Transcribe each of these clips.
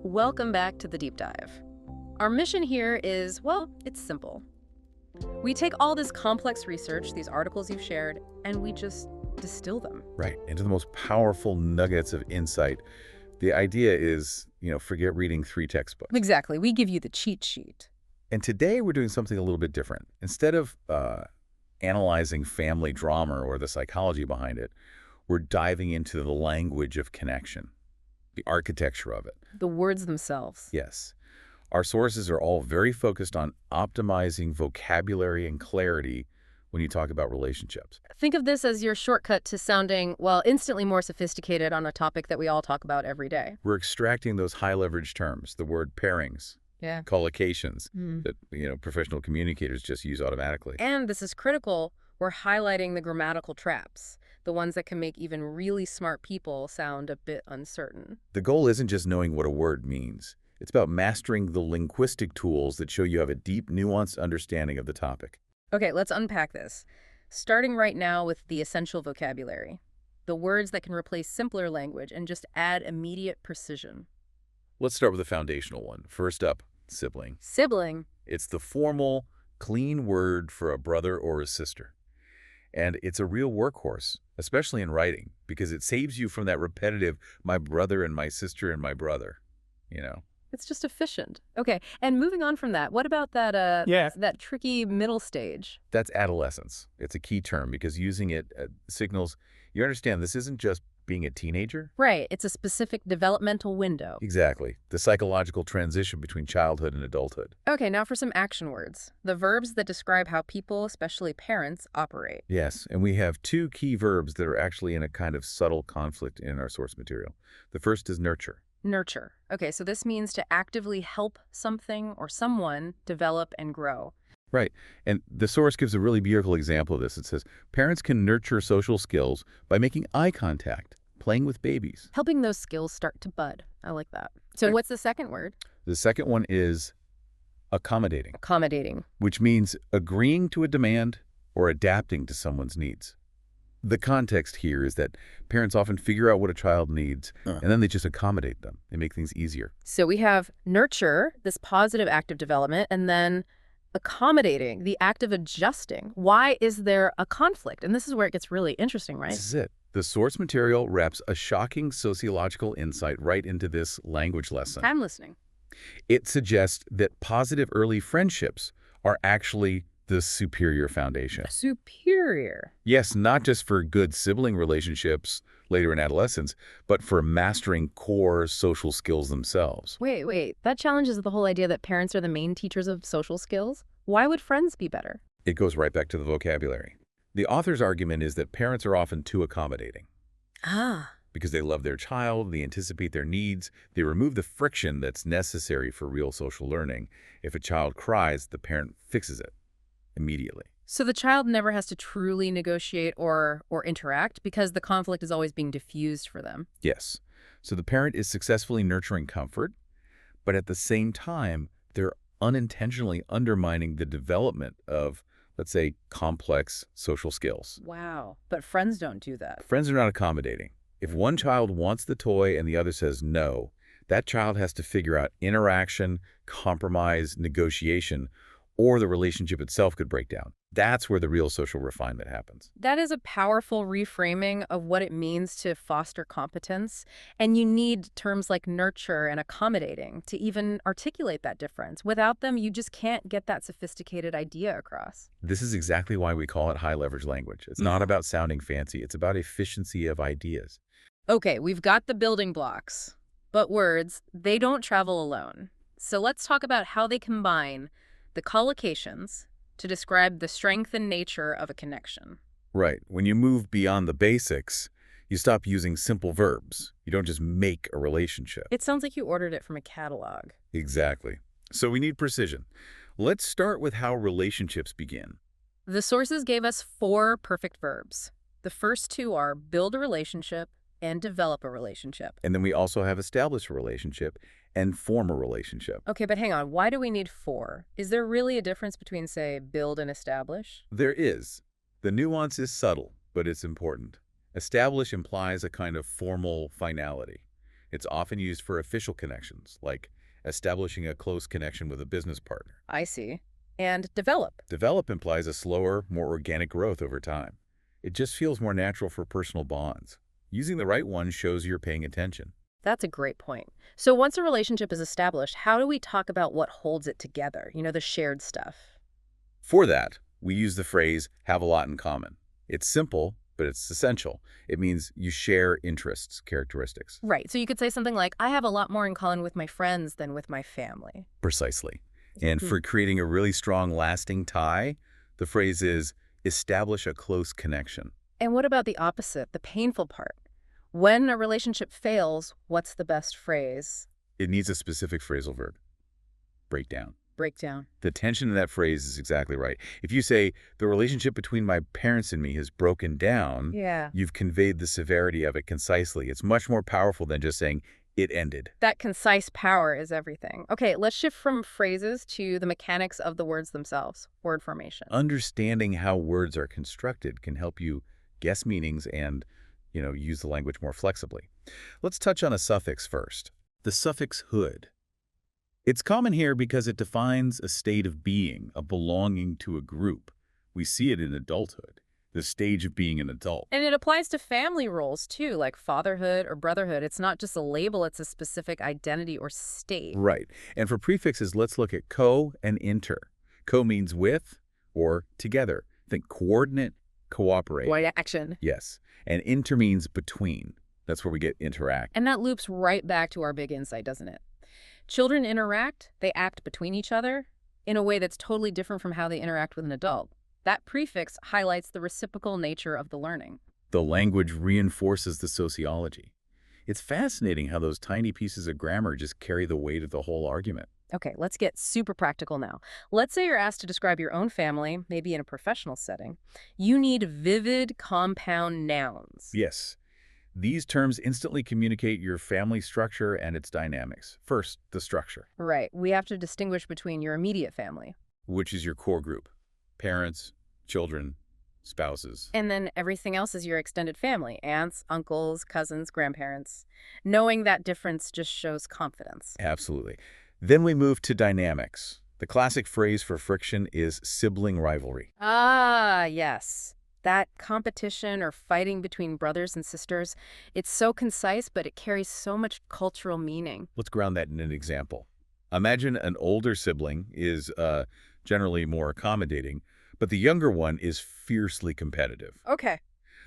Welcome back to the deep dive. Our mission here is, well, it's simple. We take all this complex research, these articles you've shared, and we just distill them. Right, into the most powerful nuggets of insight. The idea is, forget reading 3 textbooks. Exactly. We give you the cheat sheet. And today we're doing something a little bit different. Instead of analyzing family drama or the psychology behind it, we're diving into the language of connection, the architecture of it. The words themselves. Yes. Our sources are all very focused on optimizing vocabulary and clarity when you talk about relationships. Think of this as your shortcut to sounding, well, instantly more sophisticated on a topic that we all talk about every day. We're extracting those high-leverage terms, the word pairings, collocations, that professional communicators just use automatically. And this is critical. We're highlighting the grammatical traps, the ones that can make even really smart people sound a bit uncertain. The goal isn't just knowing what a word means. It's about mastering the linguistic tools that show you have a deep, nuanced understanding of the topic. Okay, let's unpack this. Starting right now with the essential vocabulary, the words that can replace simpler language and just add immediate precision. Let's start with the foundational one. First up, sibling. Sibling. It's the formal, clean word for a brother or a sister. And it's a real workhorse, especially in writing, because it saves you from that repetitive, my brother and my sister and my brother, It's just efficient. Okay, and moving on from that, what about that that tricky middle stage? That's adolescence. It's a key term because using it signals you understand this isn't just being a teenager. Right, it's a specific developmental window. Exactly. The psychological transition between childhood and adulthood. Okay, now for some action words. The verbs that describe how people, especially parents, operate. Yes, and we have 2 key verbs that are actually in a kind of subtle conflict in our source material. The first is nurture. Nurture. Okay, so this means to actively help something or someone develop and grow. Right. And the source gives a really beautiful example of this. It says, parents can nurture social skills by making eye contact, playing with babies. Helping those skills start to bud. I like that. So what's the second word? The second one is accommodating. Accommodating. Which means agreeing to a demand or adapting to someone's needs. The context here is that parents often figure out what a child needs, and then they just accommodate them. They make things easier. So we have nurture, this positive act of development, and then accommodating, the act of adjusting. Why is there a conflict? And this is where it gets really interesting, right? This is it. The source material wraps a shocking sociological insight right into this language lesson. I'm listening. It suggests that positive early friendships are actually the superior foundation. Superior. Yes, not just for good sibling relationships later in adolescence, but for mastering core social skills themselves. Wait. That challenges the whole idea that parents are the main teachers of social skills. Why would friends be better? It goes right back to the vocabulary. The author's argument is that parents are often too accommodating. Because they love their child, they anticipate their needs, they remove the friction that's necessary for real social learning. If a child cries, the parent fixes it immediately. So the child never has to truly negotiate or interact because the conflict is always being diffused for them. Yes. So the parent is successfully nurturing comfort, but at the same time, they're unintentionally undermining the development of, let's say, complex social skills. Wow. But friends don't do that. Friends are not accommodating. If one child wants the toy and the other says no, that child has to figure out interaction, compromise, negotiation, or the relationship itself could break down. That's where the real social refinement happens. That is a powerful reframing of what it means to foster competence. And you need terms like nurture and accommodating to even articulate that difference. Without them, you just can't get that sophisticated idea across. This is exactly why we call it high leverage language. It's not about sounding fancy. It's about efficiency of ideas. Okay, we've got the building blocks. But words, they don't travel alone. So let's talk about how they combine the collocations to describe the strength and nature of a connection. Right. When you move beyond the basics, you stop using simple verbs. You don't just make a relationship. It sounds like you ordered it from a catalog. Exactly. So we need precision. Let's start with how relationships begin. The sources gave us 4 perfect verbs. The first 2 are build a relationship and develop a relationship. And then we also have establish a relationship and form a relationship. Okay, but hang on. Why do we need 4? Is there really a difference between, say, build and establish? There is. The nuance is subtle, but it's important. Establish implies a kind of formal finality. It's often used for official connections, like establishing a close connection with a business partner. I see. And develop. Develop implies a slower, more organic growth over time. It just feels more natural for personal bonds. Using the right one shows you're paying attention. That's a great point. So once a relationship is established, how do we talk about what holds it together? The shared stuff. For that, we use the phrase, have a lot in common. It's simple, but it's essential. It means you share interests, characteristics. Right. So you could say something like, I have a lot more in common with my friends than with my family. Precisely. And for creating a really strong, lasting tie, the phrase is, establish a close connection. And what about the opposite, the painful part? When a relationship fails, what's the best phrase? It needs a specific phrasal verb. Break down. Break down. The tension in that phrase is exactly right. If you say, the relationship between my parents and me has broken down, you've conveyed the severity of it concisely. It's much more powerful than just saying, it ended. That concise power is everything. Okay, let's shift from phrases to the mechanics of the words themselves, word formation. Understanding how words are constructed can help you guess meanings and, use the language more flexibly. Let's touch on a suffix first. The suffix hood. It's common here because it defines a state of being, a belonging to a group. We see it in adulthood, the stage of being an adult. And it applies to family roles, too, like fatherhood or brotherhood. It's not just a label, it's a specific identity or state. Right. And for prefixes, let's look at co and inter. Co means with or together. Think coordinate, cooperate. Action. Yes. And inter means between. That's where we get interact. And that loops right back to our big insight, doesn't it? Children interact, they act between each other in a way that's totally different from how they interact with an adult. That prefix highlights the reciprocal nature of the learning. The language reinforces the sociology. It's fascinating how those tiny pieces of grammar just carry the weight of the whole argument. Okay, let's get super practical now. Let's say you're asked to describe your own family, maybe in a professional setting. You need vivid compound nouns. Yes. These terms instantly communicate your family structure and its dynamics. First, the structure. Right. We have to distinguish between your immediate family, which is your core group. Parents, children, spouses. And then everything else is your extended family, aunts, uncles, cousins, grandparents. Knowing that difference just shows confidence. Absolutely. Then we move to dynamics. The classic phrase for friction is sibling rivalry. Ah, yes. That competition or fighting between brothers and sisters, it's so concise, but it carries so much cultural meaning. Let's ground that in an example. Imagine an older sibling is generally more accommodating, but the younger one is fiercely competitive. Okay.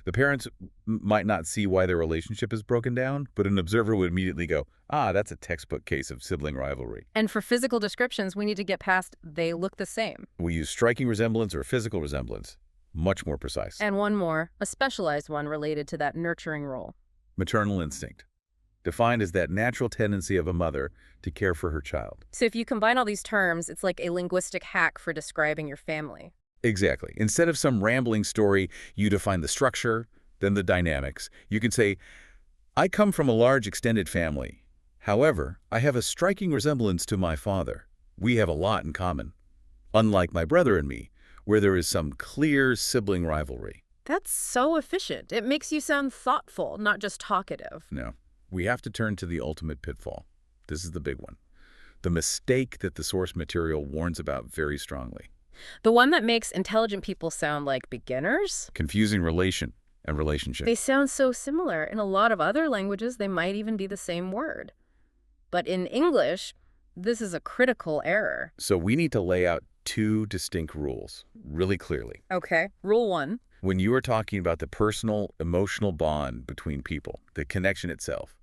The parents might not see why their relationship is broken down, but an observer would immediately go, that's a textbook case of sibling rivalry. And for physical descriptions, we need to get past they look the same. We use striking resemblance or physical resemblance. Much more precise. And one more, a specialized one related to that nurturing role. Maternal instinct, defined as that natural tendency of a mother to care for her child. So if you combine all these terms, it's like a linguistic hack for describing your family. Exactly. Instead of some rambling story, you define the structure, then the dynamics. You can say, I come from a large extended family. However, I have a striking resemblance to my father. We have a lot in common. Unlike my brother and me, where there is some clear sibling rivalry. That's so efficient. It makes you sound thoughtful, not just talkative. No, we have to turn to the ultimate pitfall. This is the big one. The mistake that the source material warns about very strongly. The one that makes intelligent people sound like beginners? Confusing relation and relationship. They sound so similar. In a lot of other languages, they might even be the same word. But in English, this is a critical error. So we need to lay out two distinct rules really clearly. Okay. Rule 1. When you are talking about the personal, emotional bond between people, the connection itself,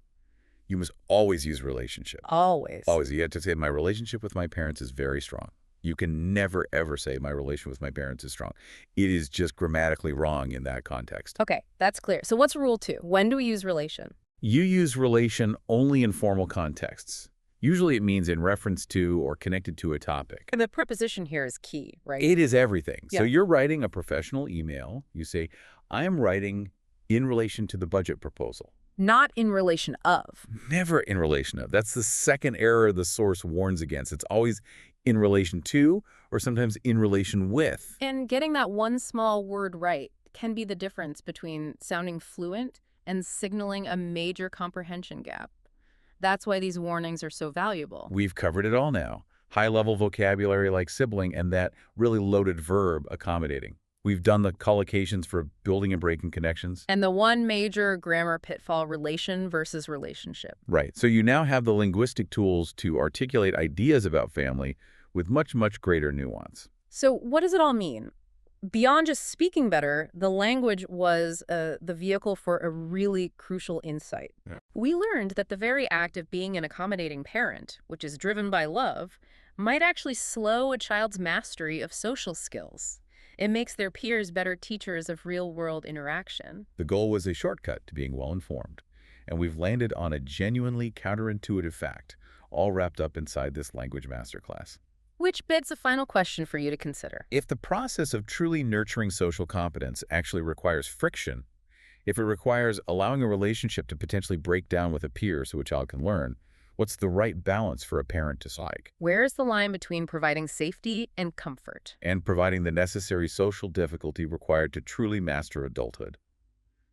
you must always use relationship. Always. Always. You have to say, my relationship with my parents is very strong. You can never, ever say my relation with my parents is strong. It is just grammatically wrong in that context. Okay, that's clear. So what's rule 2? When do we use relation? You use relation only in formal contexts. Usually it means in reference to or connected to a topic. And the preposition here is key, right? It is everything. Yeah. So you're writing a professional email. You say, I am writing in relation to the budget proposal. Not in relation of. Never in relation of. That's the second error the source warns against. It's always in relation to or sometimes in relation with. And getting that one small word right can be the difference between sounding fluent and signaling a major comprehension gap. That's why these warnings are so valuable. We've covered it all now. High-level vocabulary like sibling and that really loaded verb, accommodating. We've done the collocations for building and breaking connections. And the one major grammar pitfall, relation versus relationship. Right. So you now have the linguistic tools to articulate ideas about family with much, much greater nuance. So what does it all mean? Beyond just speaking better, the language was the vehicle for a really crucial insight. Yeah. We learned that the very act of being an accommodating parent, which is driven by love, might actually slow a child's mastery of social skills. It makes their peers better teachers of real-world interaction. The goal was a shortcut to being well-informed, and we've landed on a genuinely counterintuitive fact, all wrapped up inside this language masterclass. Which begs a final question for you to consider. If the process of truly nurturing social competence actually requires friction, if it requires allowing a relationship to potentially break down with a peer so a child can learn, what's the right balance for a parent to strike? Where is the line between providing safety and comfort? And providing the necessary social difficulty required to truly master adulthood.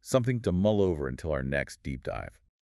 Something to mull over until our next deep dive.